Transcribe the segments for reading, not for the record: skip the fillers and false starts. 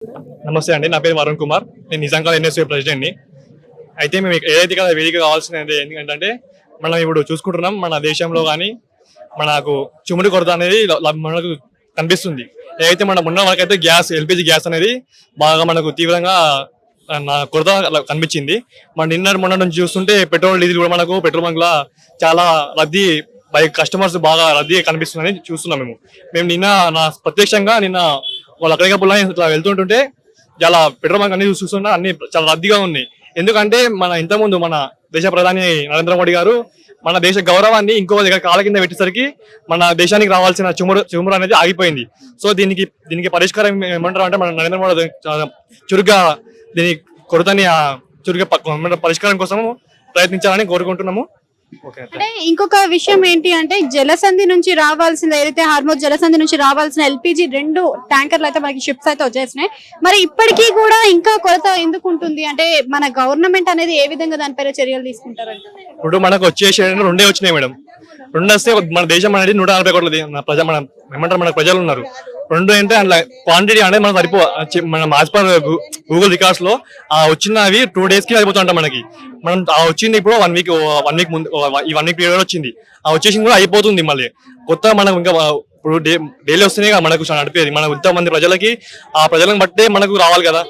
నమస్తే అండి, నా పేరు వరుణ్ కుమార్. నేను నిజాంగా ఎన్ఎస్యూ ప్రెసిడెంట్ని. అయితే మేము ఏదైతే కదా వేదిక కావాల్సినది ఎందుకంటే మనం ఇప్పుడు చూసుకుంటున్నాం మన దేశంలో కానీ మనకు చుముడు కొరత అనేది మనకు కనిపిస్తుంది. ఏదైతే మన ఉన్న వరకైతే గ్యాస్ ఎల్పిజి గ్యాస్ అనేది బాగా మనకు తీవ్రంగా కొరత కనిపించింది. మన మొన్న నుంచి చూస్తుంటే పెట్రోల్ డీజిల్ కూడా మనకు పెట్రోల్ బంక్ లా చాలా రద్దీ బైక్ కస్టమర్స్ బాగా రద్దీ కనిపిస్తుందని చూస్తున్నాం. మేము నిన్న ప్రత్యక్షంగా వాళ్ళు అక్కడికప్పుడు ఇట్లా వెళ్తుంటుంటే చాలా పెట్రోల్ బంక్ అన్ని చూస్తున్నా అన్ని చాలా రద్దీగా ఉన్నాయి. ఎందుకంటే ఇంతకుముందు మన దేశ ప్రధాని నరేంద్ర మోడీ గారు మన దేశ గౌరవాన్ని ఇంకో దగ్గర కాళ్ళ కింద పెట్టేసరికి మన దేశానికి రావాల్సిన చుమురు అనేది ఆగిపోయింది. సో దీనికి పరిష్కారం ఏమంటారు అంటే మన నరేంద్ర మోడీ చురుగ్గా దీని కొరతని చురుగ్గా పరిష్కారం కోసం ప్రయత్నించాలని కోరుకుంటున్నాము. అంటే ఇంకొక విషయం ఏంటి అంటే జలసంధి నుంచి రావాల్సిన ఏదైతే హార్మోజ్ జలసంధి నుంచి రావాల్సిన ఎల్పిజి 2 ట్యాంకర్లు అయితే మనకి షిప్స్ అయితే వచ్చేసినాయి. మరి ఇప్పటికీ కూడా ఇంకా కొరత ఎందుకు ఉంటుంది అంటే మన గవర్నమెంట్ అనేది ఏ విధంగా దానిపైన చర్యలు తీసుకుంటారంట? ఇప్పుడు మనకు వచ్చేసి 2 వచ్చినాయి మేడం. 2 వస్తే మన దేశం అనేది 140 కోట్ల మన ప్రజలు ఉన్నారు. 2 అంటే అందులో క్వాంటిటీ అనేది మనం మనం యాజ్ పర్ గూగుల్ రికార్డ్స్ లో వచ్చినవి 2 days కి అయిపోతుంటాం. మనం వచ్చింది ఇప్పుడు 1 week ముందు ఈ 1 week పీరియడ్ వచ్చింది. వచ్చేసి కూడా అయిపోతుంది. మళ్ళీ కొత్త మనం ఇంకా ఇప్పుడు డైలీ వస్తేనే మనకు నడిపేది. మనం ఇంతమంది ప్రజలకి ఆ ప్రజలను బట్టే మనకు రావాలి కదా.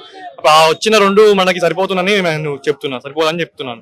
వచ్చిన 2 మనకి సరిపోతుందని నేను సరిపోదని చెప్తున్నాను.